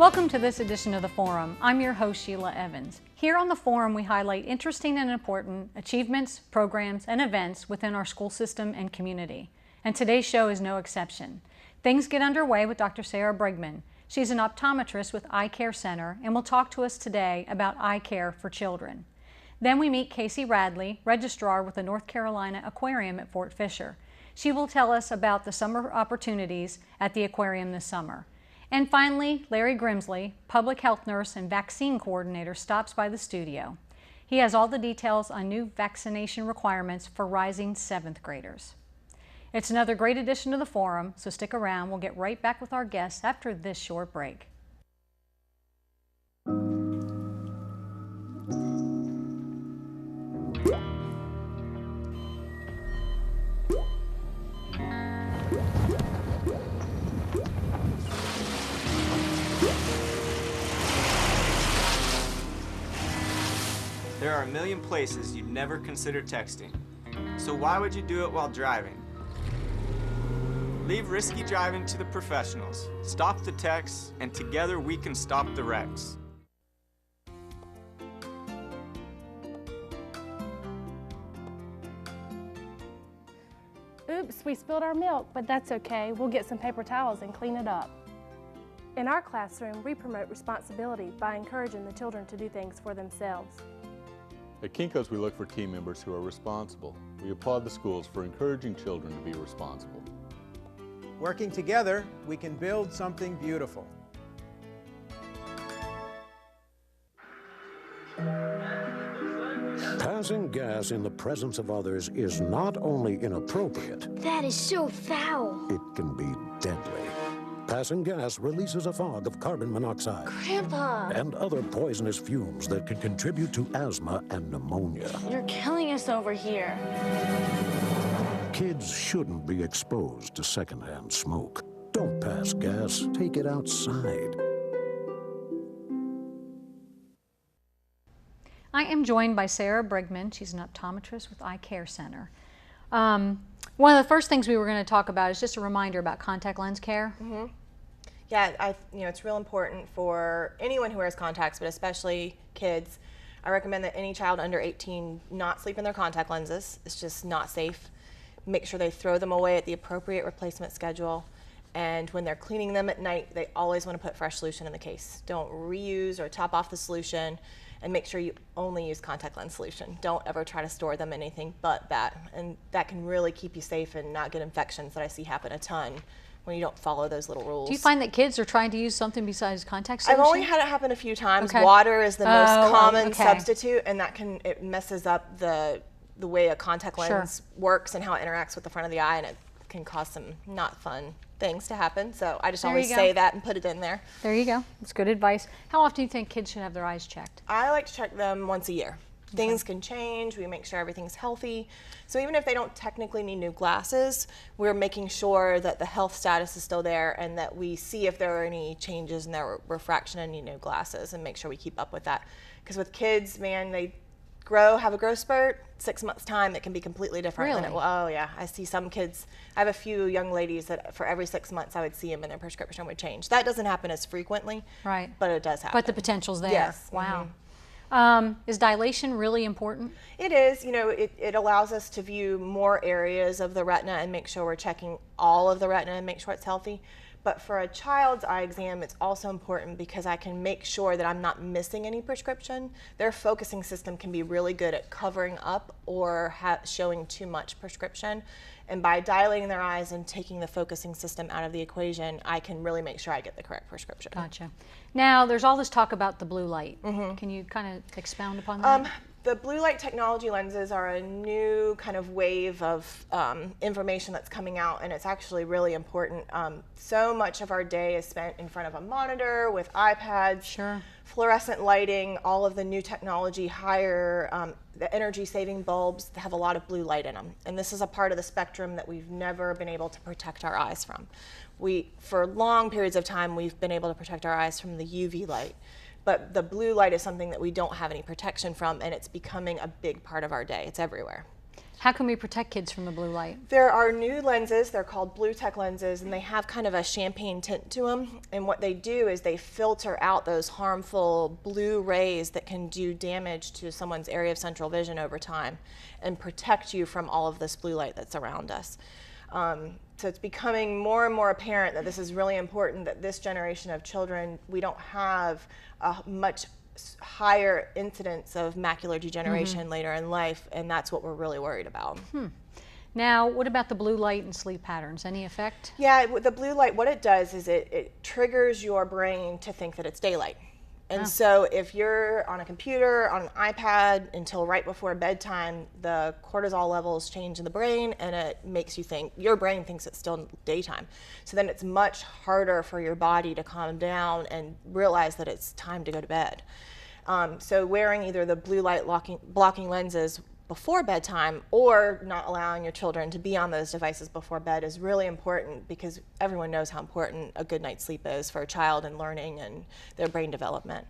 Welcome to this edition of The Forum. I'm your host, Sheila Evans. Here on The Forum, we highlight interesting and important achievements, programs, and events within our school system and community. And today's show is no exception. Things get underway with Dr. Sarah Brigman. She's an optometrist with Eye Care Center and will talk to us today about eye care for children. Then we meet Casey Radley, registrar with the North Carolina Aquarium at Fort Fisher. She will tell us about the summer opportunities at the aquarium this summer. And finally, Larry Grimsley, public health nurse and vaccine coordinator, stops by the studio. He has all the details on new vaccination requirements for rising 7th graders. It's another great edition of The Forum, so stick around. We'll get right back with our guests after this short break. There are a million places you'd never consider texting. So why would you do it while driving? Leave risky driving to the professionals. Stop the texts, and together we can stop the wrecks. Oops, we spilled our milk, but that's okay. We'll get some paper towels and clean it up. In our classroom, we promote responsibility by encouraging the children to do things for themselves. At Kinko's, we look for team members who are responsible. We applaud the schools for encouraging children to be responsible. Working together, we can build something beautiful. Passing gas in the presence of others is not only inappropriate, That is so foul. it can be deadly. Passing gas releases a fog of carbon monoxide Grandpa, and other poisonous fumes that can contribute to asthma and pneumonia. you're killing us over here. Kids shouldn't be exposed to secondhand smoke. Don't pass gas, take it outside. I am joined by Sarah Brigman. She's an optometrist with Eye Care Center. One of the first things we were going to talk about is just a reminder about contact lens care. Yeah, it's real important for anyone who wears contacts, but especially kids. I recommend that any child under 18 not sleep in their contact lenses. It's just not safe. Make sure they throw them away at the appropriate replacement schedule. And when they're cleaning them at night, they always want to put fresh solution in the case. Don't reuse or top off the solution, and make sure you only use contact lens solution. Don't ever try to store them in anything but that. And that can really keep you safe and not get infections that I see happen a ton when you don't follow those little rules. Do you find that kids are trying to use something besides contact solution? I've only had it happen a few times. Okay. Water is the most common okay. substitute, and it messes up the way a contact lens works and how it interacts with the front of the eye, and it can cause some not fun things to happen. So I just always say that and put it in there. There you go. That's good advice. How often do you think kids should have their eyes checked? I like to check them once a year. Things can change. We make sure everything's healthy. So even if they don't technically need new glasses, we're making sure that the health status is still there and that we see if there are any changes in their refraction and need new glasses, and make sure we keep up with that. Because with kids, man, they have a growth spurt, 6 months time, it can be completely different. Really? Than oh yeah, I see some kids, I have a few young ladies that for every 6 months I would see them and their prescription would change. That doesn't happen as frequently, Right. but it does happen. But the potential's there. Yes. Wow. Is dilation really important? It is. It allows us to view more areas of the retina and make sure we're checking all of the retina and make sure it's healthy. But for a child's eye exam, it's also important because I can make sure that I'm not missing any prescription. Their focusing system can be really good at covering up or showing too much prescription. And by dilating their eyes and taking the focusing system out of the equation, I can really make sure I get the correct prescription. Gotcha. Now, there's all this talk about the blue light. Can you kind of expound upon that? The blue light technology lenses are a new kind of wave of information that's coming out, and it's actually really important. So much of our day is spent in front of a monitor with iPads, Sure. fluorescent lighting, all of the new technology, the energy-saving bulbs have a lot of blue light in them. And this is a part of the spectrum that we've never been able to protect our eyes from. For long periods of time, we've been able to protect our eyes from the UV light. But the blue light is something that we don't have any protection from, and it's becoming a big part of our day. It's everywhere. How can we protect kids from the blue light? There are new lenses, they're called blue tech lenses, and they have kind of a champagne tint to them. And what they do is they filter out those harmful blue rays that can do damage to someone's area of central vision over time and protect you from all of this blue light that's around us. So it's becoming more and more apparent that this is really important, that this generation of children, we don't have a much higher incidence of macular degeneration later in life, and that's what we're really worried about. Now, what about the blue light and sleep patterns? Any effect? Yeah, the blue light, what it does is it triggers your brain to think that it's daylight. And so if you're on a computer, on an iPad until right before bedtime, the cortisol levels change in the brain and it makes you think, your brain thinks it's still daytime. So then it's much harder for your body to calm down and realize that it's time to go to bed. So wearing either the blue light blocking lenses before bedtime or not allowing your children to be on those devices before bed is really important, because everyone knows how important a good night's sleep is for a child and learning and their brain development.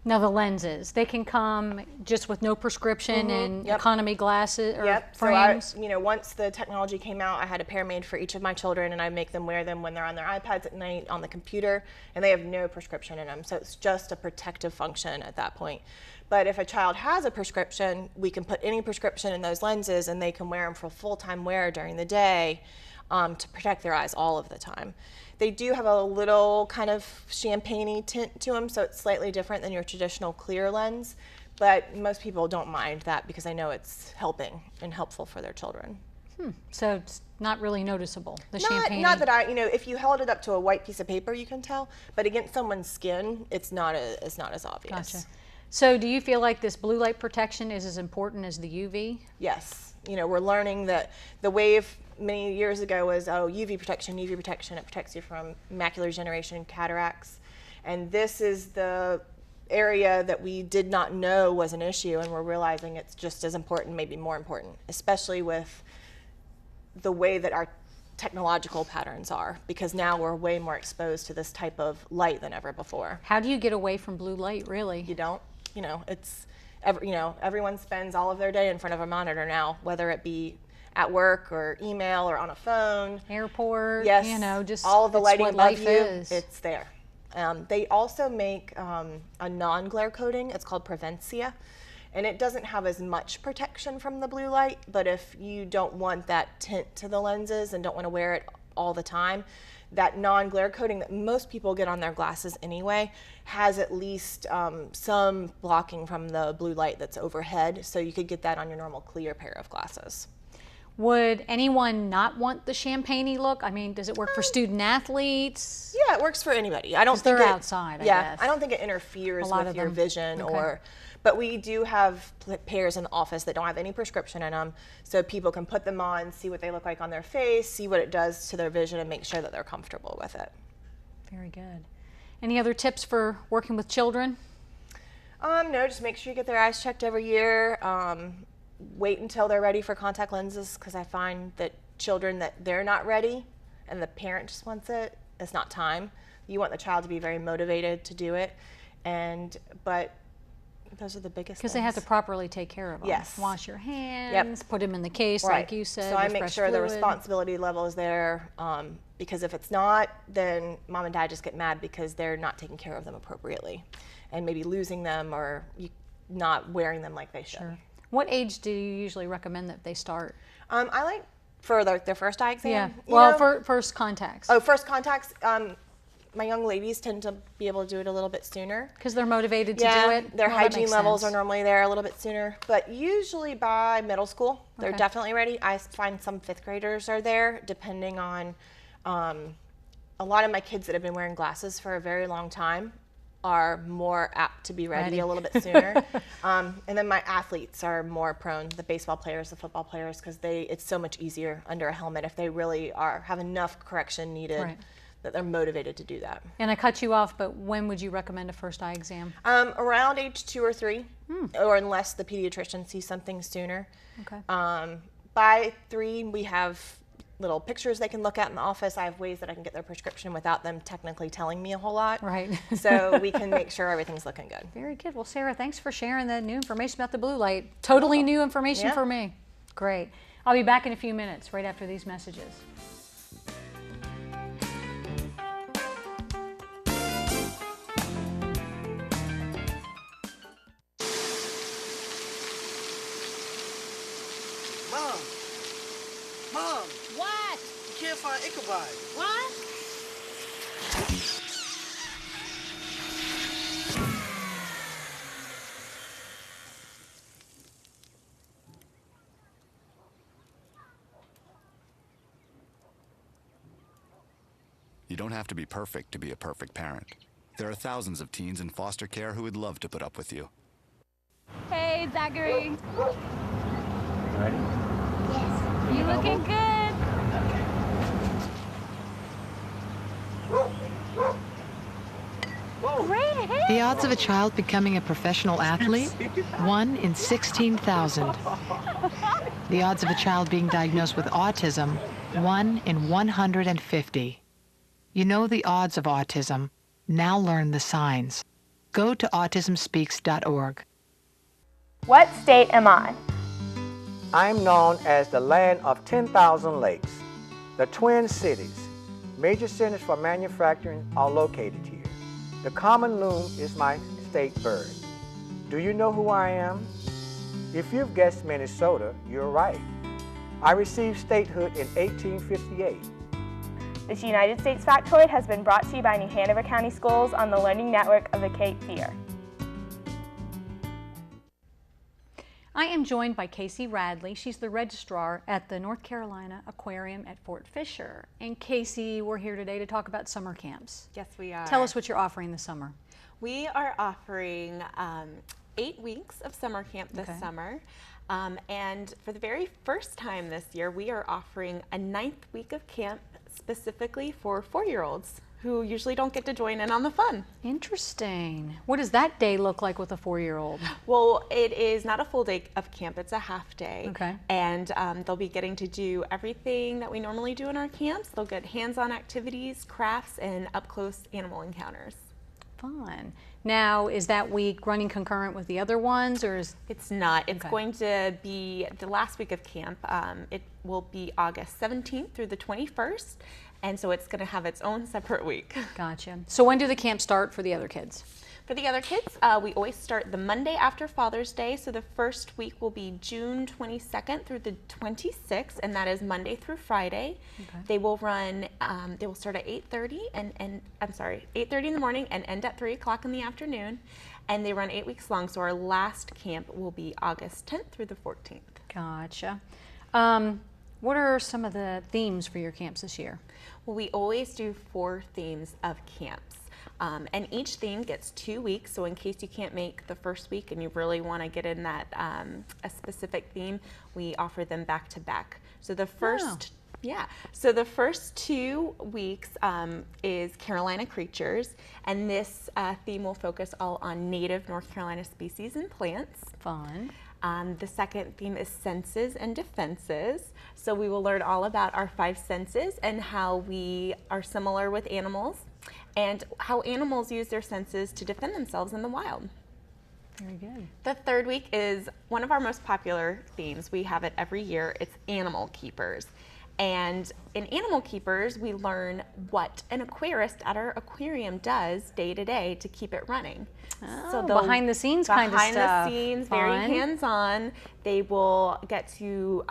Now the lenses, they can come just with no prescription and economy glasses or frames? So once the technology came out, I had a pair made for each of my children, and I make them wear them when they're on their iPads at night on the computer, and they have no prescription in them. So it's just a protective function at that point. But if a child has a prescription, we can put any prescription in those lenses and they can wear them for full-time wear during the day to protect their eyes all of the time. They do have a little kind of champagne-y tint to them, so it's slightly different than your traditional clear lens, but most people don't mind that because I know it's helping and helpful for their children. So it's not really noticeable, the champagne? Not that if you held it up to a white piece of paper, you can tell, but against someone's skin, it's not as obvious. Gotcha. So do you feel like this blue light protection is as important as the UV? Yes. We're learning that the wave many years ago was, UV protection, it protects you from macular degeneration, cataracts. And this is the area that we did not know was an issue, and we're realizing it's just as important, maybe more important, especially with the way that our technological patterns are, because now we're way more exposed to this type of light than ever before. How do you get away from blue light, really? You don't. Everyone spends all of their day in front of a monitor now, whether it be at work or email or on a phone. Airport, yes, just all of the lighting above you, is. It's there. They also make a non-glare coating. It's called Prevencia, and it doesn't have as much protection from the blue light, but if you don't want that tint to the lenses and don't want to wear it all the time, that non-glare coating that most people get on their glasses anyway has at least some blocking from the blue light that's overhead, so you could get that on your normal clear pair of glasses. Would anyone not want the champagne-y look? I mean, does it work for student athletes? Yeah, it works for anybody. I don't think they're outside, I guess. I don't think it interferes with your vision Okay. But we do have pairs in the office that don't have any prescription in them, so people can put them on, see what they look like on their face, see what it does to their vision, and make sure that they're comfortable with it. Very good. Any other tips for working with children? No, just make sure you get their eyes checked every year. Wait until they're ready for contact lenses, because I find that children that they're not ready and the parent just wants it, it's not time. You want the child to be very motivated to do it, but those are the biggest things. Because they have to properly take care of them. Yes. Wash your hands, put them in the case like you said. So I make sure the fluid. responsibility level is there, because if it's not, then mom and dad just get mad because they're not taking care of them appropriately and maybe losing them or not wearing them like they should. Sure. What age do you usually recommend that they start? I like for their first eye exam. Yeah, for first contacts. Oh, first contacts. My young ladies tend to be able to do it a little bit sooner. Because they're motivated to do it? Their hygiene levels sense. are normally there a little bit sooner. But usually by middle school, they're definitely ready. I find some fifth graders are there, depending on a lot of my kids that have been wearing glasses for a very long time are more apt to be ready a little bit sooner. And then my athletes are more prone, the baseball players, the football players, because it's so much easier under a helmet if they really have enough correction needed. That they're motivated to do that. And I cut you off, but when would you recommend a first eye exam? Around age 2 or 3, or unless the pediatrician sees something sooner. Okay. By 3, we have little pictures they can look at in the office. I have ways that I can get their prescription without them technically telling me a whole lot. Right. So we can make sure everything's looking good. Very good. Well, Sarah, thanks for sharing the new information about the blue light. Totally new information for me. Great. I'll be back in a few minutes, right after these messages. Mom! What? You can't find Ichabod. What? You don't have to be perfect to be a perfect parent. There are thousands of teens in foster care who would love to put up with you. Hey, Zachary. Ready? Yes. You looking good? Great hit. The odds of a child becoming a professional athlete? 1 in 16,000. The odds of a child being diagnosed with autism? 1 in 150. You know the odds of autism. Now learn the signs. Go to autismspeaks.org. What state am I? I'm known as the land of 10,000 lakes. The Twin Cities, major centers for manufacturing, are located here. The common loon is my state bird. Do you know who I am? If you've guessed Minnesota, you're right. I received statehood in 1858. This United States factoid has been brought to you by New Hanover County Schools on the Learning Network of the Cape Fear. I am joined by Casey Radley. She's the registrar at the North Carolina Aquarium at Fort Fisher. And Casey, we're here today to talk about summer camps. Yes, we are. Tell us what you're offering this summer. We are offering 8 weeks of summer camp this summer. And for the very first time this year, we are offering a 9th week of camp specifically for 4-year-olds who usually don't get to join in on the fun. Interesting. What does that day look like with a 4-year-old? Well, it is not a full day of camp, it's a half day. Okay. And they'll be getting to do everything that we normally do in our camps. They'll get hands-on activities, crafts, and up-close animal encounters. Fun. Now, is that week running concurrent with the other ones, or is... It's not. It's going to be the last week of camp. It will be August 17th through the 21st, and so it's going to have its own separate week. Gotcha. So when do the camps start for the other kids? For the other kids, we always start the Monday after Father's Day, so the first week will be June 22nd through the 26th, and that is Monday through Friday. Okay. They will run, they will start at 8:30 8:30 in the morning and end at 3 o'clock in the afternoon, and they run 8 weeks long, so our last camp will be August 10th through the 14th. Gotcha. What are some of the themes for your camps this year? Well, we always do 4 themes of camps. And each theme gets 2 weeks, so in case you can't make the first week and you really want to get in that a specific theme, we offer them back to back. So the first, so the first 2 weeks is Carolina Creatures, and this theme will focus all on native North Carolina species and plants. Fun. The second theme is Senses and Defenses. So we will learn all about our 5 senses and how we are similar with animals, and how animals use their senses to defend themselves in the wild. Very good. The third week is one of our most popular themes. We have it every year. It's Animal Keepers. And in Animal Keepers, we learn what an aquarist at our aquarium does day to day to keep it running. Oh, so behind the scenes kind of stuff. Behind the scenes, Fun. very hands-on. They will get to,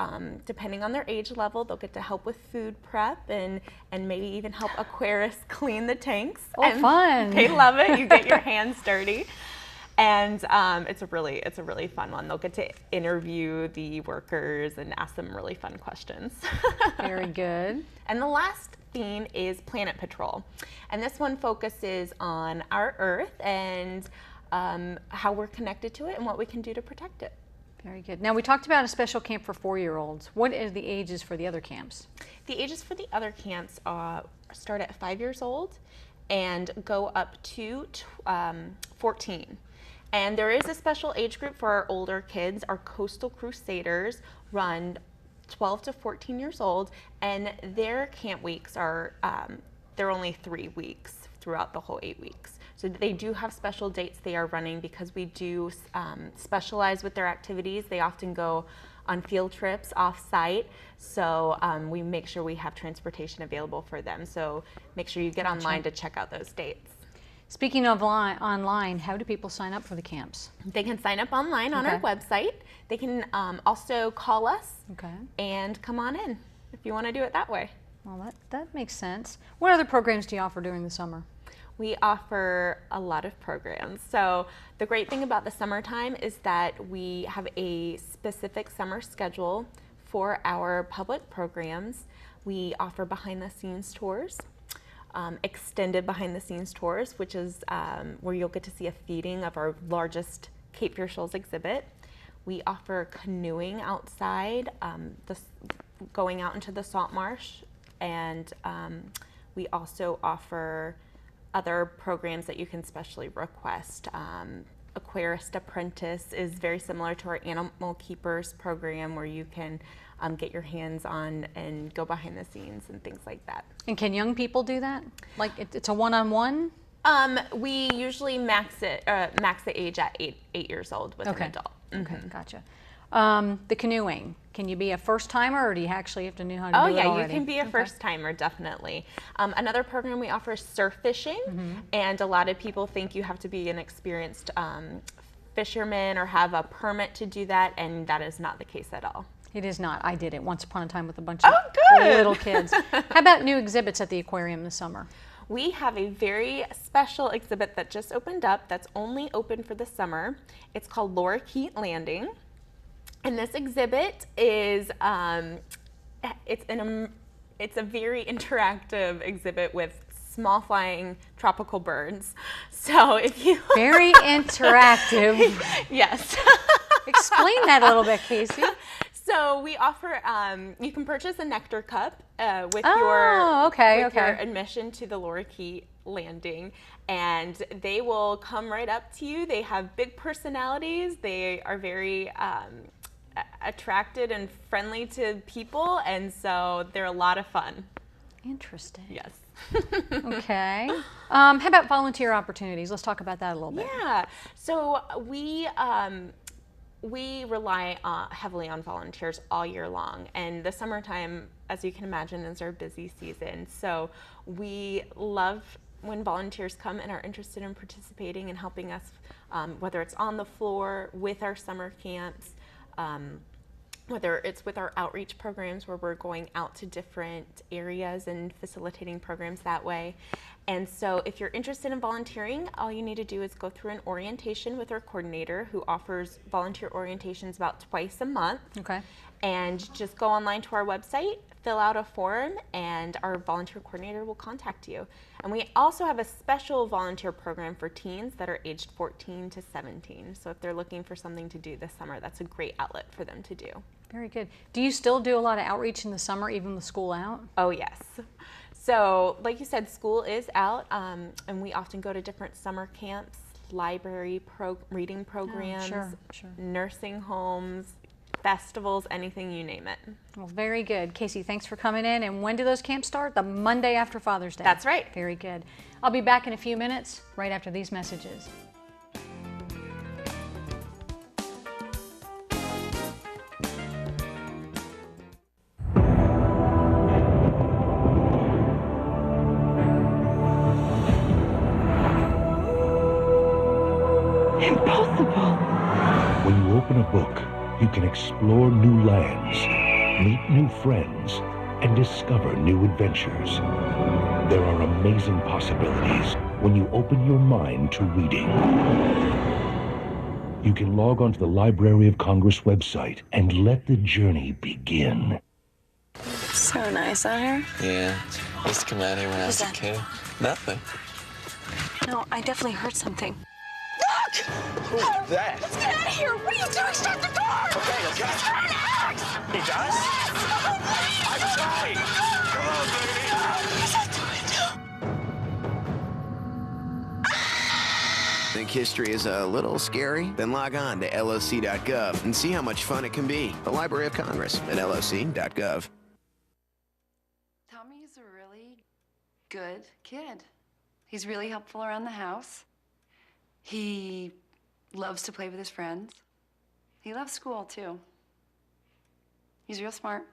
depending on their age level, they'll get to help with food prep and maybe even help aquarists clean the tanks. Oh, and fun. They love it. You get your hands dirty. And it's a really fun one. They'll get to interview the workers and ask them really fun questions. Very good. And the last theme is Planet Patrol. And this one focuses on our Earth and how we're connected to it and what we can do to protect it. Very good. Now, we talked about a special camp for 4-year-olds. What are the ages for the other camps? The ages for the other camps start at 5 years old and go up to 14. And there is a special age group for our older kids. Our Coastal Crusaders run 12 to 14 years old, and their camp weeks are, they're only 3 weeks throughout the whole 8 weeks. So they do have special dates they are running because we do specialize with their activities. They often go on field trips off-site, so we make sure we have transportation available for them. So make sure you get online to check out those dates. Speaking of online, how do people sign up for the camps? They can sign up online on our website. They can also call us and come on in if you want to do it that way. Well, that makes sense. What other programs do you offer during the summer? We offer a lot of programs. So the great thing about the summertime is that we have a specific summer schedule for our public programs. We offer behind-the-scenes tours, extended behind-the-scenes tours, which is where you'll get to see a feeding of our largest Cape Fear Shoals exhibit. We offer canoeing outside, going out into the salt marsh, and we also offer other programs that you can specially request. Aquarist Apprentice is very similar to our Animal Keepers program, where you can get your hands on and go behind the scenes and things like that. And can young people do that? Like it's a one-on-one? We usually max the age at 8 years old with an adult. Okay, gotcha. The canoeing, can you be a first-timer, or do you actually have to know how to do it already? Oh yeah, you can be a first-timer, definitely. Another program we offer is surf fishing, and a lot of people think you have to be an experienced fisherman or have a permit to do that, and that is not the case at all. It is not. I did it once upon a time with a bunch of little kids. How about new exhibits at the aquarium this summer? We have a very special exhibit that just opened up that's only open for the summer. It's called Lorikeet Landing. And this exhibit is, it's a very interactive exhibit with small flying tropical birds. So if you... Very interactive. Yes. Explain that a little bit, Casey. So we offer, you can purchase a nectar cup with your admission to the Lorikeet Landing, and they will come right up to you. They have big personalities. They are very attracted and friendly to people, and so they're a lot of fun. Interesting. Yes. Okay. How about volunteer opportunities? Let's talk about that a little bit. Yeah. So we rely heavily on volunteers all year long, and the summertime, as you can imagine, is our busy season. So we love when volunteers come and are interested in participating and helping us, whether it's on the floor with our summer camps, whether it's with our outreach programs where we're going out to different areas and facilitating programs that way. And so if you're interested in volunteering, all you need to do is go through an orientation with our coordinator, who offers volunteer orientations about twice a month. Okay. And just go online to our website, fill out a form, and our volunteer coordinator will contact you. And we also have a special volunteer program for teens that are aged 14 to 17. So if they're looking for something to do this summer, that's a great outlet for them to do. Very good. Do you still do a lot of outreach in the summer, even with school out? Oh, yes. So like you said, school is out, and we often go to different summer camps, library reading programs, nursing homes, festivals, anything you name it. Well, very good. Casey, thanks for coming in. And when do those camps start? The Monday after Father's Day. That's right. Very good. I'll be back in a few minutes, right after these messages. Impossible. When you open a book, you can explore new lands, meet new friends, and discover new adventures. There are amazing possibilities when you open your mind to reading. You can log onto the Library of Congress website and let the journey begin. So nice out here. Yeah, I used to come out here when I was a kid. Nothing. No, I definitely heard something. Look! Who's that? Let's get out of here! What are you doing? Shut the door! Okay. He's got an axe! He does? I'm sorry! Come on, baby! Think history is a little scary? Then log on to loc.gov and see how much fun it can be. The Library of Congress at loc.gov. Tommy's a really good kid. He's really helpful around the house. He loves to play with his friends. He loves school, too. He's real smart.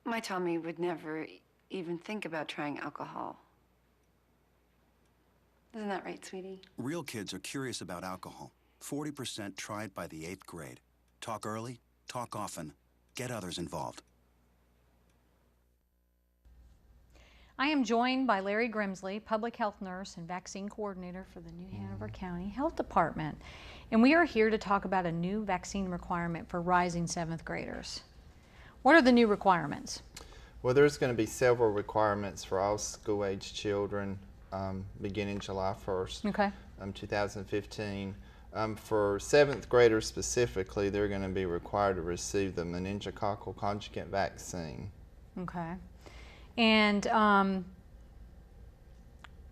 My Tommy would never even think about trying alcohol. Isn't that right, sweetie? Real kids are curious about alcohol. 40% try it by the 8th grade. Talk early, talk often, get others involved. I am joined by Larry Grimsley, Public Health Nurse and Vaccine Coordinator for the New Hanover County Health Department. And we are here to talk about a new vaccine requirement for rising 7th graders. What are the new requirements? Well, there's going to be several requirements for all school-age children beginning July 1st, 2015. For 7th graders specifically, they're going to be required to receive the meningococcal conjugate vaccine. Okay. And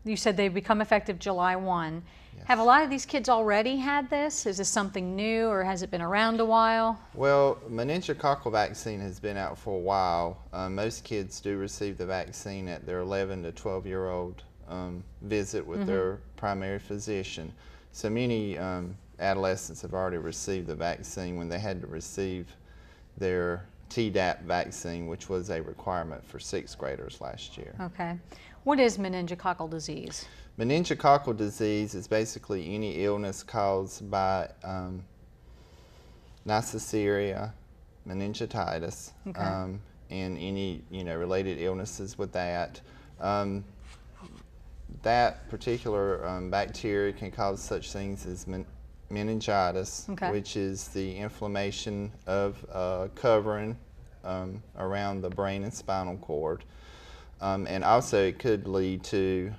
you said they become effective July 1. Yes. Have a lot of these kids already had this? Is this something new, or has it been around a while? Well, meningococcal vaccine has been out for a while. Most kids do receive the vaccine at their 11 to 12-year-old visit with their primary physician. So many adolescents have already received the vaccine when they had to receive their Tdap vaccine, which was a requirement for 6th graders last year. Okay. What is meningococcal disease? Meningococcal disease is basically any illness caused by Neisseria, meningitis, and any related illnesses with that. That particular bacteria can cause such things as meningitis, which is the inflammation of covering around the brain and spinal cord. And also it could lead to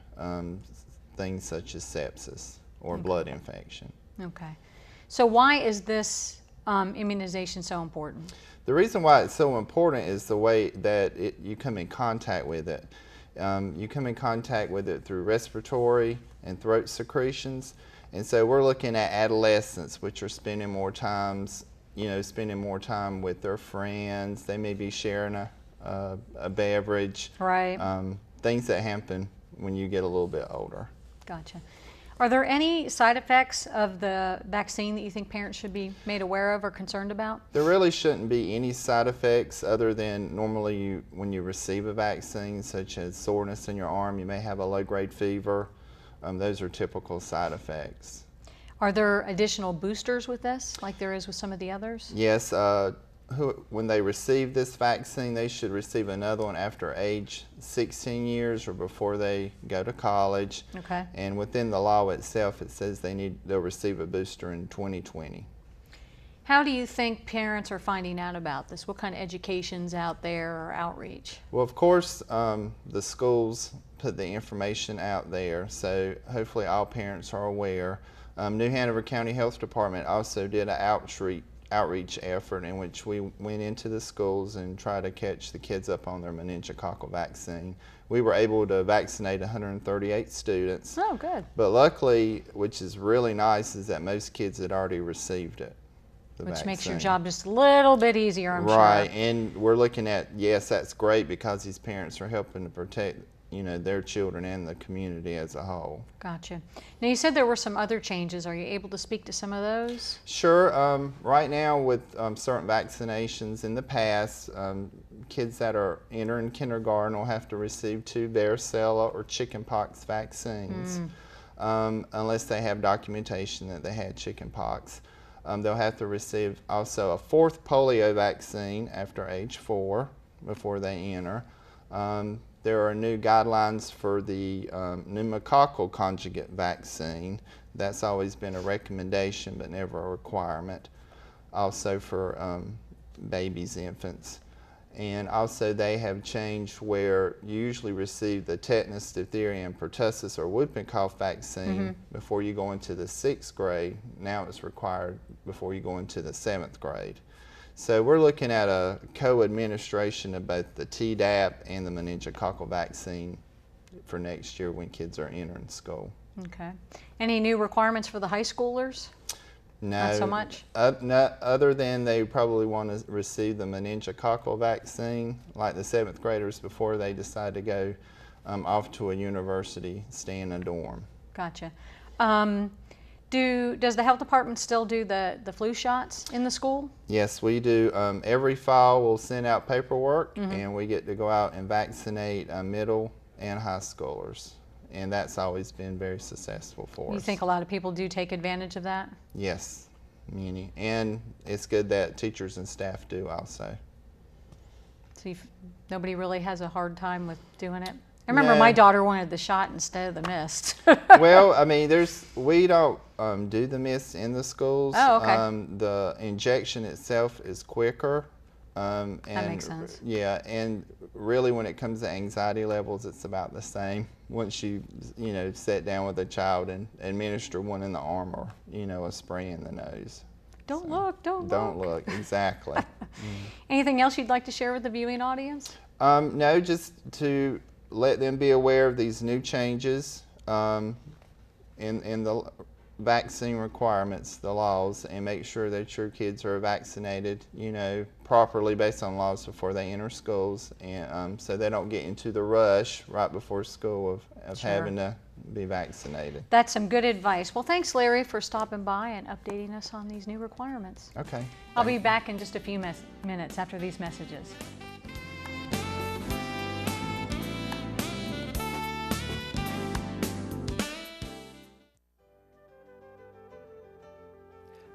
things such as sepsis or blood infection. Okay. So why is this immunization so important? The reason why it's so important is the way that you come in contact with it. You come in contact with it through respiratory and throat secretions. And so we're looking at adolescents, which are spending more time with their friends. They may be sharing a beverage. Right. Things that happen when you get a little bit older. Gotcha. Are there any side effects of the vaccine that you think parents should be made aware of or concerned about? There really shouldn't be any side effects other than normally when you receive a vaccine, such as soreness in your arm, you may have a low-grade fever. Those are typical side effects. Are there additional boosters with this, like there is with some of the others? Yes. When they receive this vaccine, they should receive another one after age 16 years or before they go to college. Okay. And within the law itself, it says they'll receive a booster in 2020. How do you think parents are finding out about this? What kind of education's out there or outreach? Well, of course, the schools put the information out there, so hopefully all parents are aware. New Hanover County Health Department also did an outreach effort in which we went into the schools and tried to catch the kids up on their meningococcal vaccine. We were able to vaccinate 138 students. Oh, good. But luckily, which is really nice, is that most kids had already received it. Which makes your job just a little bit easier, I'm sure. Right, and we're looking at, yes, that's great because these parents are helping to protect their children and the community as a whole. Gotcha. Now you said there were some other changes. Are you able to speak to some of those? Sure. Right now with certain vaccinations in the past, kids that are entering kindergarten will have to receive 2 varicella or chickenpox vaccines unless they have documentation that they had chickenpox. They'll have to receive also a 4th polio vaccine after age 4 before they enter. There are new guidelines for the pneumococcal conjugate vaccine. That's always been a recommendation but never a requirement. Also for babies, infants. And also they have changed where you usually receive the tetanus, diphtheria, and pertussis or whooping cough vaccine before you go into the 6th grade. Now it's required before you go into the 7th grade. So we're looking at a co-administration of both the Tdap and the meningococcal vaccine for next year when kids are entering school. Okay. Any new requirements for the high schoolers? No. Not so much? Other than they probably want to receive the meningococcal vaccine, like the 7th graders, before they decide to go off to a university, stay in a dorm. Gotcha. Does the health department still do the flu shots in the school? Yes, we do. Every fall we'll send out paperwork, and we get to go out and vaccinate middle and high schoolers. And that's always been very successful for us. You think a lot of people do take advantage of that? Yes, many. And it's good that teachers and staff do also. So nobody really has a hard time with doing it? I remember my daughter wanted the shot instead of the mist. Well, I mean, we don't do the mist in the schools. Oh, okay. The injection itself is quicker. And that makes sense. Yeah, and really when it comes to anxiety levels, it's about the same. Once you sit down with a child and administer one in the arm or, a spray in the nose. Don't look. Don't look, exactly. Anything else you'd like to share with the viewing audience? No, just to let them be aware of these new changes in the vaccine requirements, the laws, and make sure that your kids are vaccinated, properly based on laws before they enter schools, and so they don't get into the rush right before school of having to be vaccinated. That's some good advice. Well, thanks, Larry, for stopping by and updating us on these new requirements. Okay. I'll be back in just a few minutes after these messages.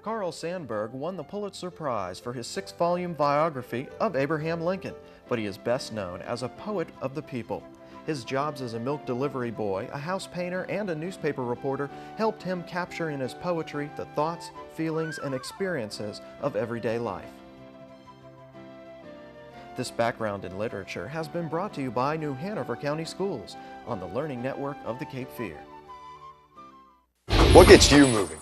Carl Sandburg won the Pulitzer Prize for his 6-volume biography of Abraham Lincoln, but he is best known as a poet of the people. His jobs as a milk delivery boy, a house painter, and a newspaper reporter helped him capture in his poetry the thoughts, feelings, and experiences of everyday life. This background in literature has been brought to you by New Hanover County Schools on the Learning Network of the Cape Fear. What gets you moving?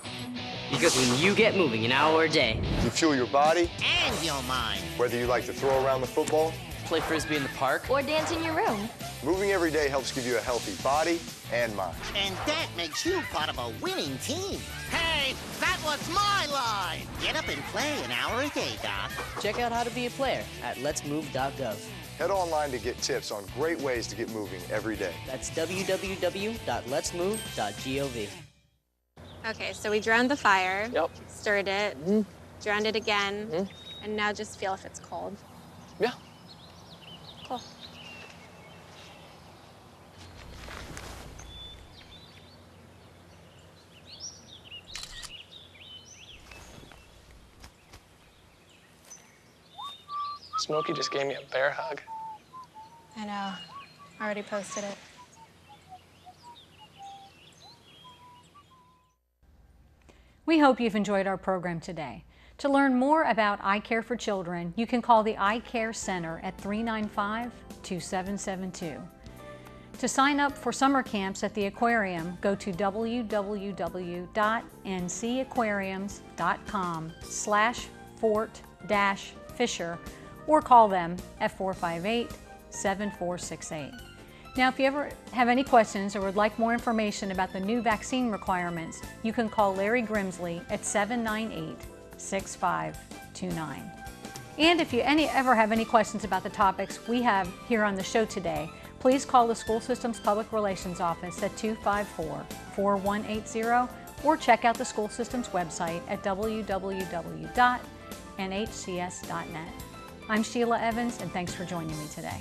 Because when you get moving an hour a day, You fuel your body, and your mind, whether you like to throw around the football, play frisbee in the park, Or dance in your room. moving every day helps give you a healthy body and mind. And that makes you part of a winning team. Hey, that was my line. Get up and play an hour a day, Doc. check out how to be a player at letsmove.gov. Head online to get tips on great ways to get moving every day. That's www.letsmove.gov. Okay, so we drowned the fire, Yep. stirred it, drowned it again, and now just feel if it's cold. Yeah. Cool. Smokey just gave me a bear hug. I know. Already posted it. We hope you've enjoyed our program today. To learn more about Eye Care for Children, you can call the Eye Care Center at 395-2772. To sign up for summer camps at the aquarium, go to www.ncaquariums.com/Fort-Fisher or call them at 458-7468. Now, if you ever have any questions or would like more information about the new vaccine requirements, you can call Larry Grimsley at 798-6529. And if you ever have any questions about the topics we have here on the show today, please call the School Systems Public Relations Office at 254-4180 or check out the school systems website at www.nhcs.net. I'm Sheila Evans, and thanks for joining me today.